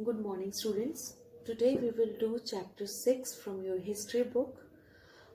Good morning, students. Today we will do chapter 6 from your history book.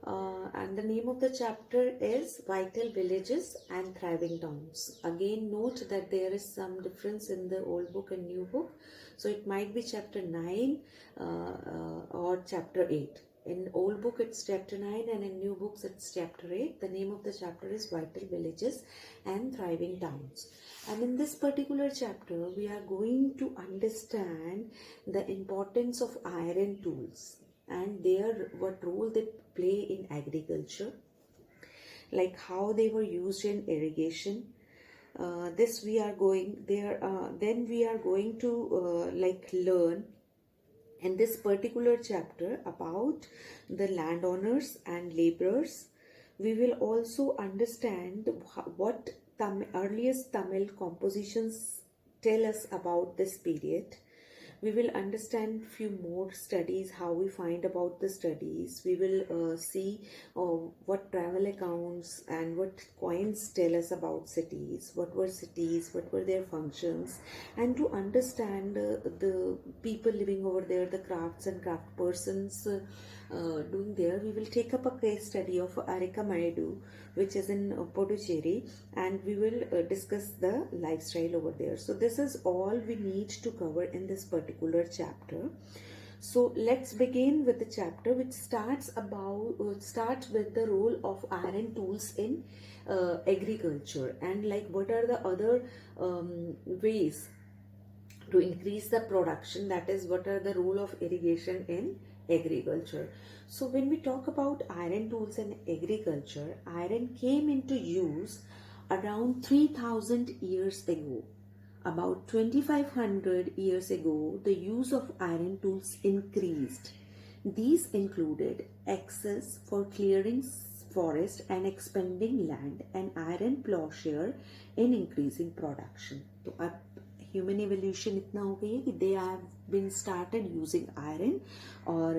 And the name of the chapter is Vital Villages and Thriving Towns. Again, note that there is some difference in the old book and new book. So it might be chapter 9 or chapter 8. In old book it's chapter 9 and in new books it's chapter 8. The name of the chapter is Vital Villages and Thriving Towns. And in this particular chapter, we are going to understand the importance of iron tools and what role they play in agriculture, like how they were used in irrigation. This we are going there. Then we are going to learn in this particular chapter about the landowners and laborers. We will also understand what earliest Tamil compositions tell us about this period. We will understand few more studies, how we find about the studies. We will see what travel accounts and what coins tell us about cities, what were their functions, and to understand the people living over there, the crafts and craft persons doing there. We will take up a case study of Arika Maidu, which is in Puducherry, and we will discuss the lifestyle over there. So this is all we need to cover in this particular chapter. So let's begin with the chapter, which starts with the role of iron tools in agriculture, and like what are the other ways to increase the production, that is what are the role of irrigation in agriculture. So when we talk about iron tools in agriculture, iron came into use around 3000 years ago. About 2500 years ago, the use of iron tools increased. These included axes for clearing forest and expanding land, and iron plowshare in increasing production. तो अब human evolution इतना हो गई है कि they have been started using iron, और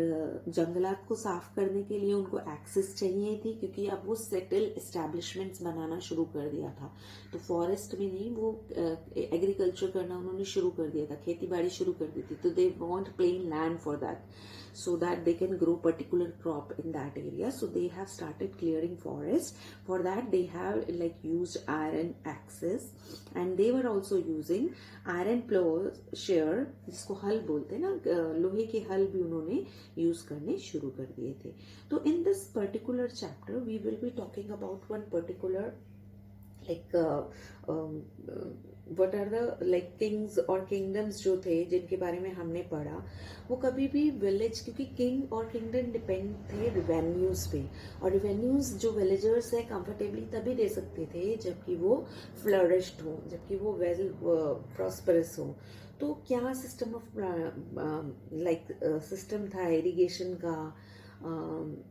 जंगलात को साफ करने के लिए उनको एक्सेस चाहिए थी, क्योंकि अब वो सेटल एस्टैब्लिशमेंट्स बनाना शुरू कर दिया था. तो फॉरेस्ट में नहीं, वो एग्रीकल्चर करना उन्होंने शुरू कर दिया था, खेती बाड़ी शुरू कर दी थी. तो they want plain land for that, so that they can grow particular crop in that area. So they have started clearing forest. For that they have used iron axes, and they were also using iron plowshare, जिसको हल बोलते हैं ना, लोहे के हल भी उन्होंने यूज करने शुरू कर दिए थे. तो in this particular chapter we will be talking about one particular what are the kings और kingdoms जो थे जिनके बारे में हमने पढ़ा. वो कभी भी विलेज, क्योंकि किंग और किंगडम डिपेंड थे रिवेन्यूज पे, और रिवेन्यूज जो विलेजर्स है कंफर्टेबली तभी दे सकते थे जबकि वो फ्लरिश्ड हो, जबकि वो वेल प्रॉस्परस हो. तो क्या सिस्टम ऑफ सिस्टम था इरिगेशन का.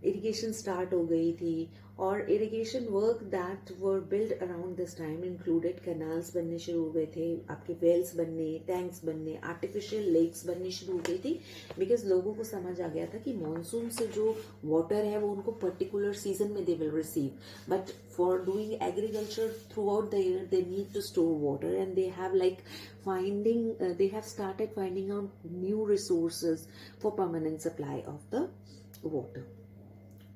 इरिगेशन स्टार्ट हो गई थी, और irrigation work that were build around this time included canals बनने शुरू हो गए थे, आपके वेल्स बनने, टैंक्स बनने, आर्टिफिशियल लेक्स बनने शुरू हो गई थी, बिकॉज लोगों को समझ आ गया था कि मानसून से जो वाटर है वो उनको पर्टिकुलर सीजन में they will receive, but for doing agriculture throughout the year they need to store water, and they have they have started finding out new resources for permanent supply of the water.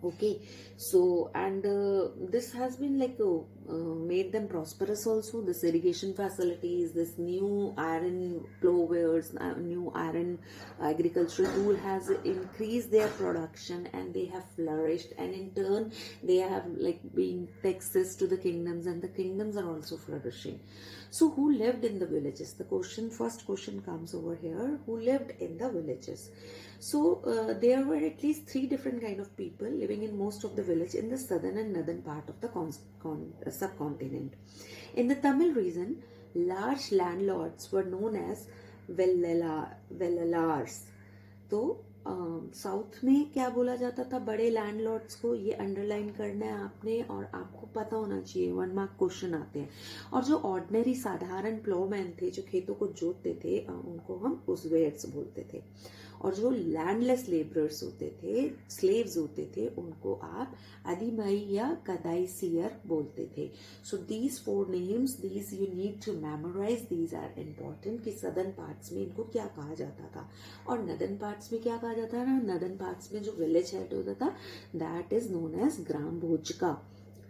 Okay, so and this has been made them prosperous also. This irrigation facilities, this new iron plowers, new iron agricultural tool has increased their production, and they have flourished, and in turn they have been taxes to the kingdoms, and the kingdoms are also flourishing. So who lived in the villages? The first question comes over here. Who lived in the villages? So there were at least 3 different kind of people living in most of the village in the southern and northern part of the subcontinent. In the Tamil region, large landlords were known as vellalars. So south में क्या बोला जाता था बड़े landlords को, ये underline करना है आपने और आपको पता होना चाहिए, 1 मार्क क्वेश्चन आते हैं। और जो ऑर्डिनरी साधारण प्लोमैन थे जो खेतों को जोतते थे उनको हम उजवेयर्स बोलते थे। और जो लैंडलेस लेबरर्स होते थे, स्लेव्स होते थे, उनको आप अदिमाई या कदाईसियर बोलते थे। So these 4 names, these you need to memorize, these are important कि सदर्न पार्ट्स में इनको क्या कहा जाता था और नदर्न पार्ट्स में क्या कहा जाता है ना। नदर्न पार्ट्स में जो विलेज हेड होता था that is known as gram bhojaka,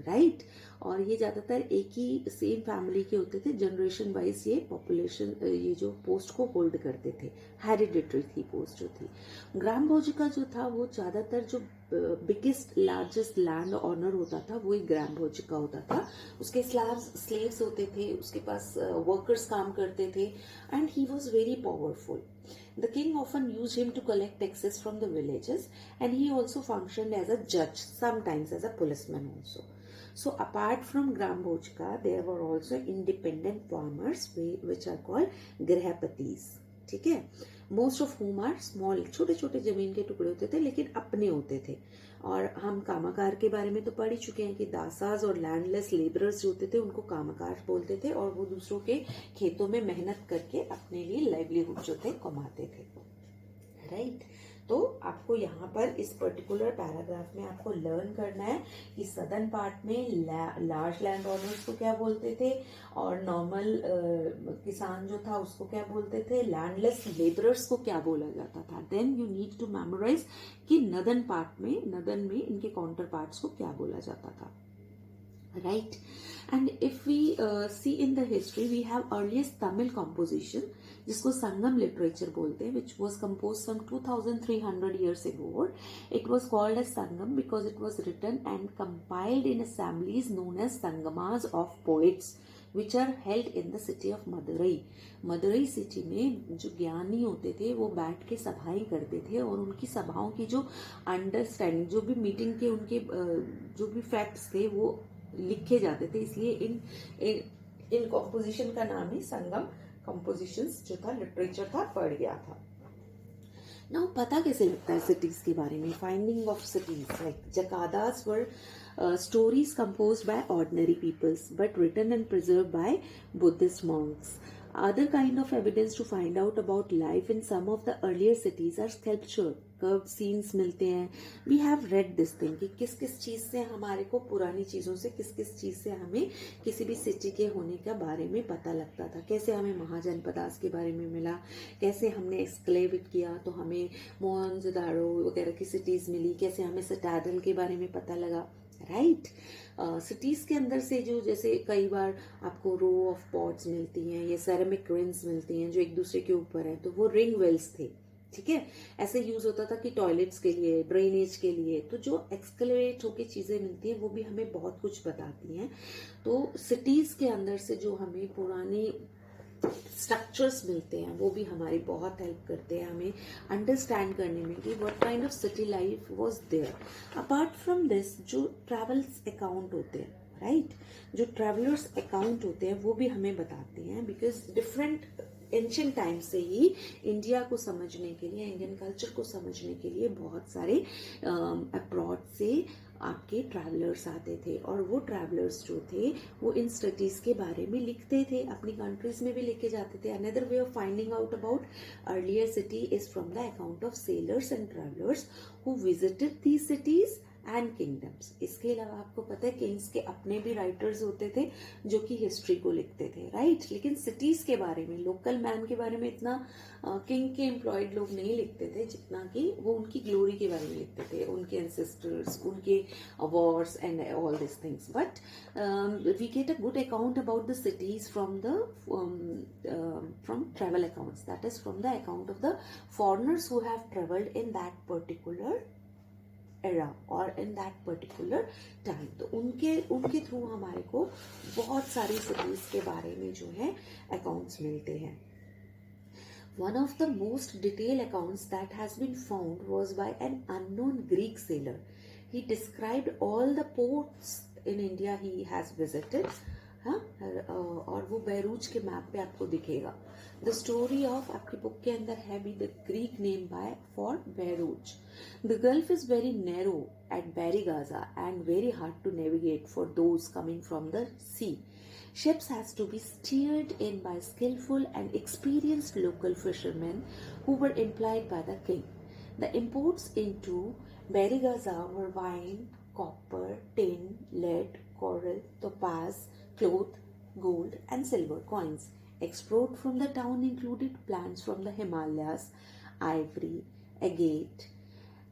right. और ये ज्यादातर एक ही सेम फैमिली के होते थे, जनरेशन वाइज ये पॉपुलेशन ये जो पोस्ट को होल्ड करते थे, हेरिडिटरी थी पोस्ट जो थी। ग्राम भोजिका जो था वो ज्यादातर जो बिगेस्ट लार्जेस्ट लैंड ऑनर होता था वो एक ग्राम भोजिका होता था। उसके स्लेव्स होते थे, उसके पास वर्कर्स काम करते थे and he was very powerful. The king often used him to collect taxes from the villages and he also functioned as a judge, sometimes as a policeman also. So apart from Gram Bhojka, there were also independent farmers which are called Grihapatis. ठीक है, most of whom are small, छोटे छोटे जमीन के टुकड़े होते थे लेकिन अपने होते थे। और हम कामाकार के बारे में तो पढ़ ही चुके हैं कि दासाज और लैंडलेस लेबरर्स जो होते थे उनको कामाकार बोलते थे और वो दूसरों के खेतों में मेहनत करके अपने लिए लाइवलीहुड जो थे कमाते थे, राइट। तो आपको यहाँ पर इस पर्टिकुलर पैराग्राफ में आपको लर्न करना है कि सदर्न पार्ट में लार्ज लैंड ओनर्स को क्या बोलते थे और नॉर्मल किसान जो था उसको क्या बोलते थे, लैंडलेस लेबरर्स को क्या बोला जाता था। Then you need to memorize कि नदर्न पार्ट में, नदर्न में इनके काउंटर पार्ट्स को क्या बोला जाता था, right. And if we see in the history, we have earliest Tamil composition जिसको संगम लिटरेचर बोलते हैं, which was composed some 2300 years ago. It was called as Sangam because it was written and compiled in assemblies known as Sangamas of poets which are held in the city of Madurai. Madurai city में जो ज्ञानी होते थे वो बैठ के सभाएं करते थे और उनकी सभाओं की जो अंडरस्टैंडिंग, जो भी मीटिंग के उनके जो भी फैक्ट्स थे वो लिखे जाते थे, इसलिए इन कॉम्पोजिशन का नाम ही संगम कॉम्पोजिशंस जो था, लिटरेचर था, पड़ गया था। नाउ पता कैसे लगता है सिटीज के बारे में, फाइंडिंग ऑफ सिटीज लाइक जकादास वर stories composed by ordinary peoples but written and preserved by Buddhist monks. Other kind of evidence to find out about life in some of the earlier cities are sculpture, curved scenes मिलते हैं. We have read this thing कि किस किस चीज़ से हमारे को, पुरानी चीज़ों से किस किस चीज़ से हमें किसी भी सिटी के होने के बारे में पता लगता था। कैसे हमें महाजनपदास के बारे में मिला, कैसे हमने एक्सक्लेव किया तो हमें मोहनजोदाड़ो वगैरह की सिटीज़ मिली, कैसे हमें सिटाडल के बारे में पता लगा, राइट। सिटीज के अंदर से जो, जैसे कई बार आपको रो ऑफ पॉट्स मिलती हैं या सेरेमिक रिंग्स मिलती हैं जो एक दूसरे के ऊपर है, तो वो रिंग वेल्स थे, ठीक है। ऐसे यूज होता था कि टॉयलेट्स के लिए, ड्रेनेज के लिए। तो जो एक्सक्लेवेट होके चीजें मिलती हैं वो भी हमें बहुत कुछ बताती हैं। तो सिटीज के अंदर से जो हमें पुरानी स्ट्रक्चर्स मिलते हैं वो भी हमारी बहुत हेल्प करते हैं हमें अंडरस्टैंड करने में कि what kind of city life was there. Apart from this, जो ट्रैवल्स अकाउंट होते हैं, राइट, जो ट्रैवलर्स अकाउंट होते हैं वो भी हमें बताते हैं, बिकॉज डिफरेंट एंशिएंट टाइम से ही इंडिया को समझने के लिए, इंडियन कल्चर को समझने के लिए बहुत सारे अब्रॉड से आपके ट्रैवलर्स आते थे और वो ट्रैवलर्स जो थे वो इन सिटीज के बारे में लिखते थे, अपनी कंट्रीज में भी लिखे जाते थे। Another way of finding out about earlier city is from the account of sellers and travellers who visited these cities and kingdoms. इसके अलावा आपको पता है किंग्स के अपने भी राइटर्स होते थे जो कि हिस्ट्री को लिखते थे, राइट। लेकिन सिटीज के बारे में, लोकल मैन के बारे में इतना किंग के एम्प्लॉयड लोग नहीं लिखते थे जितना कि वो उनकी ग्लोरी के बारे में लिखते थे, उनके एंसेस्टर्स, उनके wars and all this things. But we get a good account about the cities from travel accounts, that is from the account of the foreigners who have travelled in that particular era और in that particular time. तो उनके through हमारे को बहुत सारी cities के बारे में जो है अकाउंट्स मिलते हैं। One of the most detailed accounts that has been found was by an unknown Greek sailor. He described all the ports in India he has visited. हाँ, और वो बहरूच के मैप पे आपको दिखेगा. द स्टोरी ऑफ आपकी बुक के अंदर है भी the Greek name by for Bharuch. The gulf is very narrow at Barigaza and very hard to navigate for those coming from the sea. Ships has to be steered in by skillful and experienced local fishermen who were employed by the king. The imports into Barigaza were wine, copper, tin, lead, coral, topaz, cloth, gold and silver coins. Export from the town included plants from the Himalayas, ivory, agate,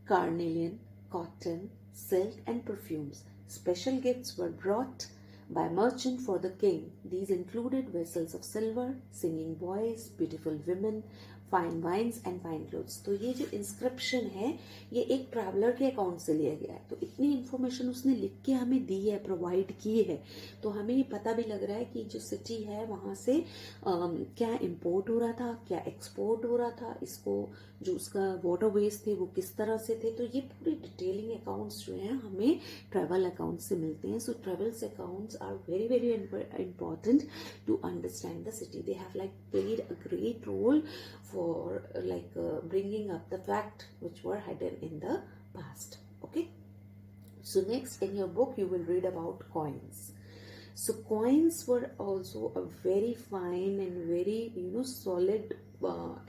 carnelian, cotton, silk and perfumes. Special gifts were brought by merchant for the king. These included vessels of silver, singing boys, beautiful women, fine wines and fine clothes. तो ये जो inscription है ये एक traveller के account से लिया गया है. तो इतनी इन्फॉर्मेशन उसने लिख के हमें दी है, प्रोवाइड की है. तो हमें ये पता भी लग रहा है कि जो सिटी है वहाँ से क्या इंपोर्ट हो रहा था, क्या एक्सपोर्ट हो रहा था, इसको जो उसका वाटरवेज थे वो किस तरह से थे. तो ये पूरी डिटेलिंग अकाउंट्स जो हैं हमें ट्रैवल अकाउंट से मिलते हैं. So travels accounts are very very important to understand the city. They have like played a great role for bringing up the fact which were hidden in the past. Okay, so next in your book you will read about coins. So coins were also a very fine and very solid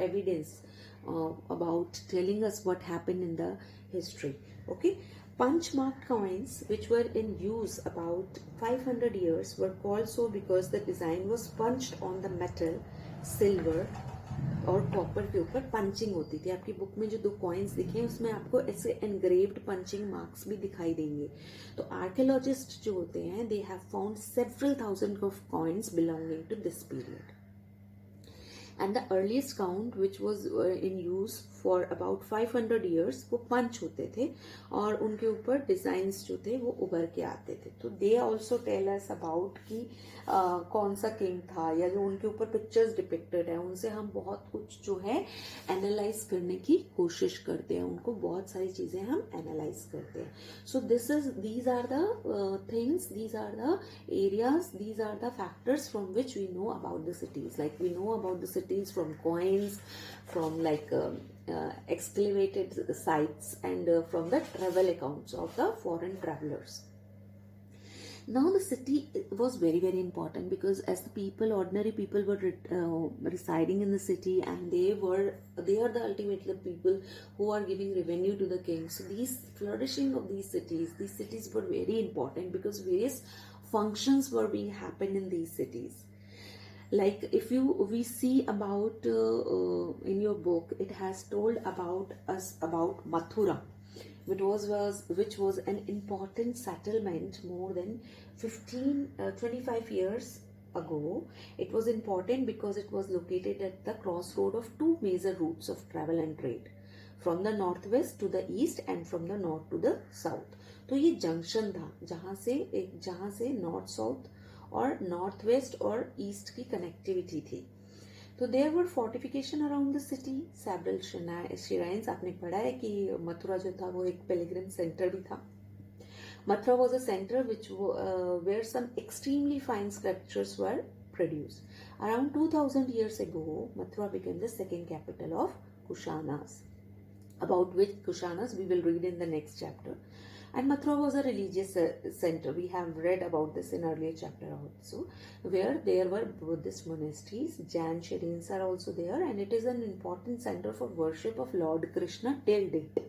evidence about telling us what happened in the history. Okay, punch marked coins which were in use about 500 years were called so because the design was punched on the metal, silver और copper के ऊपर punching होती थी. आपकी book में जो 2 coins दिखे उसमें आपको ऐसे एनग्रेव्ड पंचिंग मार्क्स भी दिखाई देंगे. तो आर्कियोलॉजिस्ट जो होते हैं they have found several thousand of coins belonging to this period. And the earliest count which was in use for about 500 years वो पंच होते थे और उनके ऊपर डिजाइन्स जो थे वो उभर के आते थे. तो they also tell us about कि कौन सा किंग था या जो उनके ऊपर पिक्चर्स डिपिक्टेड है उनसे हम बहुत कुछ जो है एनालाइज करने की कोशिश करते हैं. उनको बहुत सारी चीजें हम एनालाइज करते हैं. सो these are the things, these are the areas, these are the factors from which we know about the cities. Like we know about the cities from coins, from like excavated sites and from the travel accounts of the foreign travelers. Now the city was very very important because as the people, ordinary people were residing in the city and they are the ultimately the people who are giving revenue to the king. So these flourishing of these cities were very important because various functions were being happened in these cities. Like if we see about in your book, it has told about us about Mathura, which was an important settlement more than 25 years ago. It was important because it was located at the crossroad of 2 major routes of travel and trade, from the northwest to the east and from the north to the south. तो ये junction था जहाँ से north south और north west और east की connectivity थी. तो there were fortification around the city, several shrines. आपने पढ़ा है कि मथुरा जो था वो एक पिलग्रिम सेंटर भी था. Mathura was a centre which where some extremely fine sculptures were produced. Around 2000 years ago, Mathura became the second capital of Kushanas, about which Kushanas we will read in the next chapter. And Mathura was a religious center. We have read about this in earlier chapter also, where there were Buddhist monasteries. Jain shrines are also there, and it is an important center for worship of Lord Krishna till date.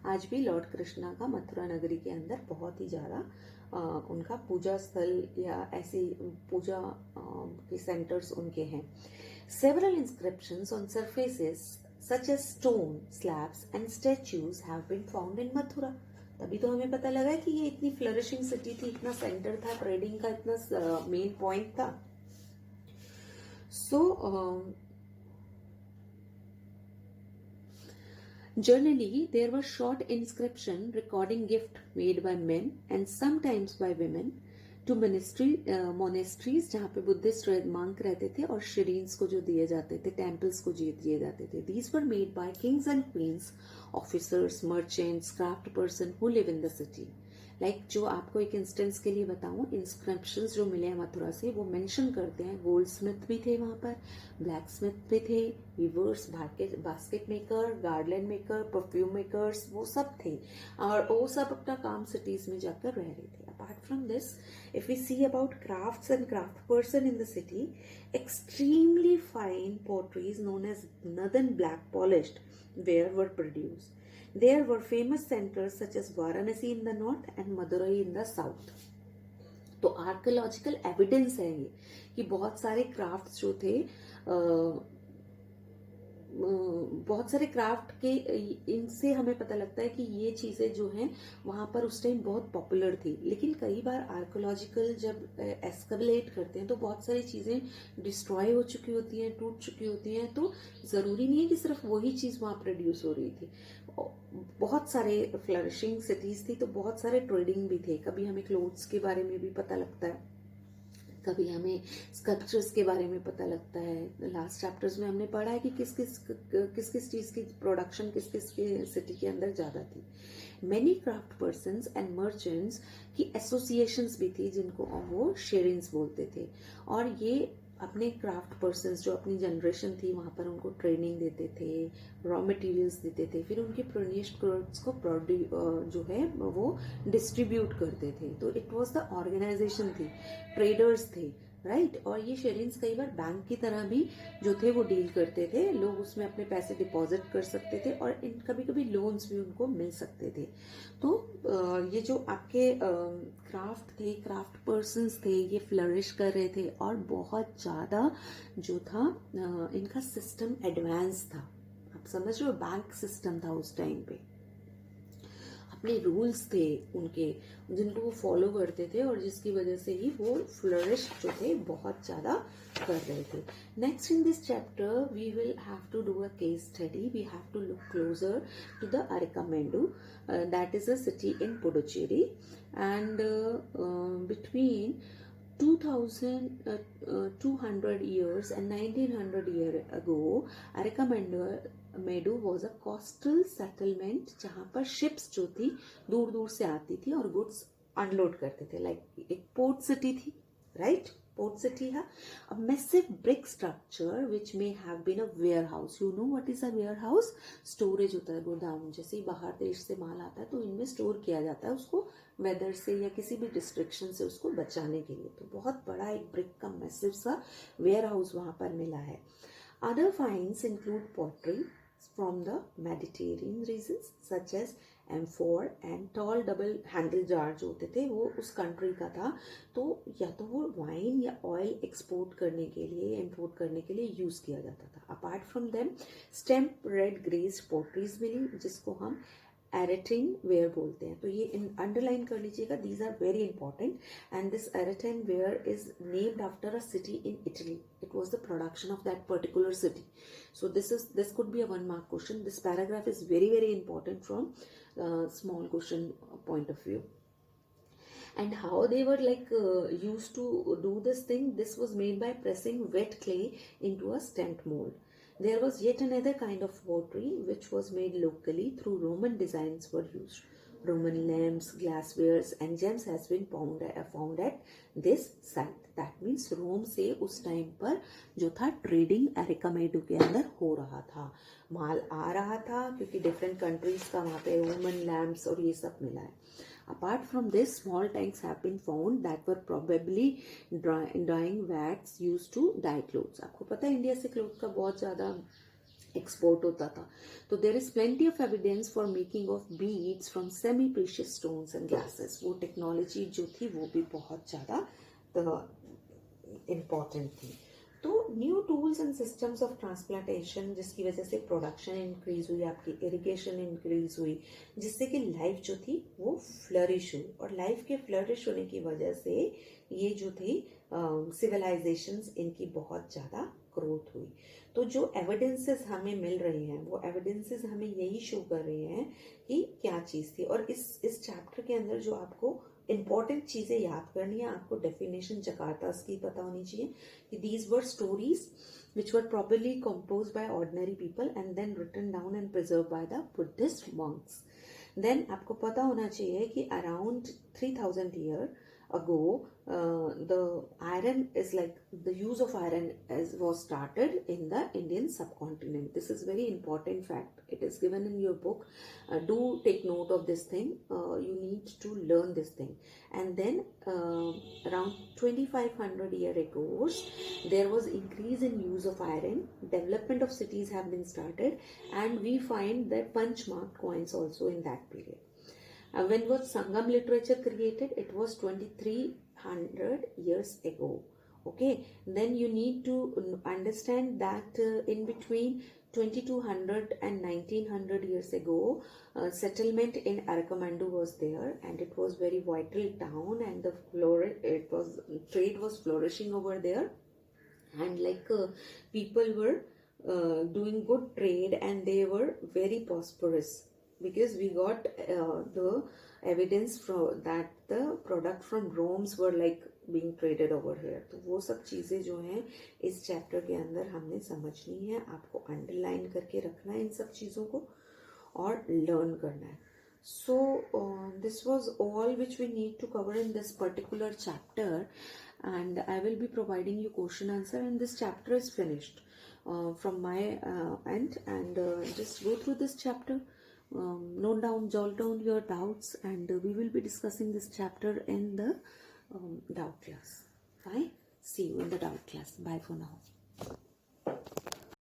आज भी Lord Krishna का मथुरा नगरी के अंदर बहुत ही ज़्यादा उनका पूजा स्थल या ऐसी पूजा के सेंटर्स उनके हैं. Several inscriptions on surfaces such as stone slabs and statues have been found in Mathura. तभी तो हमें पता लगा कि ये इतनी फ्लरिशिंग सिटी थी, इतना सेंटर था, ट्रेडिंग का इतना मेन पॉइंट था. सो generally there were short inscription recording gift made by men and sometimes by women to monasteries जहाँ पे बुद्धिस्ट monk रहते थे और shrines को जो दिए जाते थे, temples को दिए जाते थे. These were made by kings and queens, officers, merchants, craft person who live in the city. Like जो आपको एक इंस्टेंस के लिए बताऊं, इंस्क्रिप्शंस जो मिले हैं मथुरा से वो मेंशन करते हैं गोल्ड स्मिथ भी थे वहां पर, ब्लैक स्मिथ भी थे, weavers, basket maker, garland maker, perfume makers, वो सब थे और वो सब अपना काम सिटीज में जाकर रह रहे थे. Apart from this, if we see about crafts and craft person in the city, extremely fine potteries known as northern black polished ware were produced. There were famous centers such as Varanasi in the north and Madurai in the south. तो archaeological evidence है ये कि बहुत सारे crafts जो थे, बहुत सारे क्राफ्ट के इनसे हमें पता लगता है कि ये चीज़ें जो हैं वहाँ पर उस टाइम बहुत पॉपुलर थी. लेकिन कई बार आर्कियोलॉजिकल जब एस्केलेट करते हैं तो बहुत सारी चीज़ें डिस्ट्रॉय हो चुकी होती हैं, टूट चुकी होती हैं. तो ज़रूरी नहीं है कि सिर्फ वही चीज़ वहाँ प्रोड्यूस हो रही थी. बहुत सारे फ्लरिशिंग सिटीज़ थी तो बहुत सारे ट्रेडिंग भी थे. कभी हमें क्लोथ्स के बारे में भी पता लगता है, कभी हमें स्कल्पचर्स के बारे में पता लगता है. लास्ट चैप्टर्स में हमने पढ़ा है कि किस किस चीज़ की प्रोडक्शन किस किस सिटी के अंदर ज़्यादा थी. Many craft persons and merchants की एसोसिएशंस भी थी जिनको वो शेरिन्स बोलते थे. और ये अपने क्राफ्ट पर्सन्स जो अपनी जनरेशन थी वहाँ पर उनको ट्रेनिंग देते थे, रॉ मटेरियल्स देते थे, फिर उनके प्रोड्यूस्ड क्लोथ्स को जो है वो डिस्ट्रीब्यूट करते थे. तो इट वाज द ऑर्गेनाइजेशन थी, ट्रेडर्स थे, राइट. और ये शेयरिंग्स कई बार बैंक की तरह भी जो थे वो डील करते थे. लोग उसमें अपने पैसे डिपॉजिट कर सकते थे और कभी कभी लोन्स भी उनको मिल सकते थे. तो ये जो आपके क्राफ्ट थे, क्राफ्ट पर्सन्स थे, ये फ्लरिश कर रहे थे और बहुत ज़्यादा जो था इनका सिस्टम एडवांस था. आप समझ रहे हो, बैंक सिस्टम था उस टाइम पे. अपने रूल्स थे उनके जिनको वो फॉलो करते थे और जिसकी वजह से ही वो फ्लरिश जो थे बहुत ज़्यादा कर रहे थे. Next in this chapter we will have to do a case study. We have to look closer to the Arikamedu. That is a city in Puducherry and between 2200 years and 1900 years ago, Medu was a coastal settlement जहाँ पर ships जो थी दूर दूर से आती थी और goods unload करते थे. लाइक एक पोर्ट सिटी थी, राइट. पोर्ट सिटी है. a massive brick structure which may have been a warehouse. You know what is a warehouse? Storage होता है, गोदाम. जैसे ही बाहर देश से माल आता है तो इनमें स्टोर किया जाता है उसको वेदर से या किसी भी डिस्ट्रिक्शन से उसको बचाने के लिए. तो बहुत बड़ा एक ब्रिक का मैसिव सा वेयर हाउस वहाँ पर मिला है. Other finds include pottery from the Mediterranean regions such as amphor and tall double handle jar जो होते थे वो उस कंट्री का था. तो या तो वो वाइन या ऑयल एक्सपोर्ट करने के लिए, इंपोर्ट करने के लिए यूज किया जाता था. Apart from them stamp red glaze potteries मिली जिसको हम एरेटिन वेयर बोलते हैं. तो ये अंडरलाइन कर लीजिएगा, these are very important. And this Arretine were is named after a city in Italy. It was the production of that particular city. So this could be a 1 mark question. This paragraph is very very important from small question point of view. And how they were used to do this thing, this was made by pressing wet clay into a stamped mold. There was yet another kind of pottery which was made locally through Roman designs were used. Roman lamps, glasswares and gems has been found at this site. That means रोम से उस time पर जो था trading Arikamedu के अंदर हो रहा था, माल आ रहा था क्योंकि डिफरेंट कंट्रीज का वहाँ पे रोमन लैम्प्स और ये सब मिला है. Apart from this, small tanks have been found that were probably drying vats used to dye clothes. आपको पता है इंडिया से क्लोथ का बहुत ज़्यादा एक्सपोर्ट होता था. तो there is plenty of evidence for making of beads from semi precious stones and glasses. वो टेक्नोलॉजी जो थी वो भी बहुत ज़्यादा इम्पॉर्टेंट थी. तो new tools and systems of transplantation जिसकी वजह से प्रोडक्शन इंक्रीज हुई, आपकी इरिगेशन इंक्रीज हुई, जिससे कि लाइफ जो थी वो फ्लरिश हुई. और लाइफ के फ्लरिश होने की वजह से ये जो थी सिविलाइजेशंस इनकी बहुत ज़्यादा ग्रोथ हुई. तो जो एविडेंसेस हमें मिल रहे हैं वो एविडेंसेस हमें यही शो कर रहे हैं कि क्या चीज़ थी. और इस चैप्टर के अंदर जो आपको इंपॉर्टेंट चीज़ें याद करनी है, आपको डेफिनेशन जकार्तास की पता होनी चाहिए कि these were stories which were probably composed by ordinary people and then written down and preserved by the Buddhist monks. Then आपको पता होना चाहिए कि around 3000 year ago, the iron is like the use of iron was started in the Indian subcontinent. This is very important fact. It is given in your book. Do take note of this thing. You need to learn this thing. And then around 2500 year ago, there was increase in use of iron. Development of cities have been started, and we find the punch mark coins also in that period. When was Sangam literature created? It was 2300 years ago. Okay, then you need to understand that in between 2200 and 1900 years ago, settlement in Arakamandu was there, and it was very vital town, and trade was flourishing over there, and like people were doing good trade, and they were very prosperous, because we got the evidence from that the product from Rome's were like being traded over here. तो वो सब चीज़ें जो हैं इस chapter के अंदर हमने समझनी है, आपको अंडरलाइन करके रखना है इन सब चीज़ों को और लर्न करना है. So this was all which we need to cover in this particular chapter, and I will be providing you question answer, and this chapter is finished from my end, and just go through this chapter. Jot down your doubts, and we will be discussing this chapter in the doubt class. Bye. See you in the doubt class. Bye for now.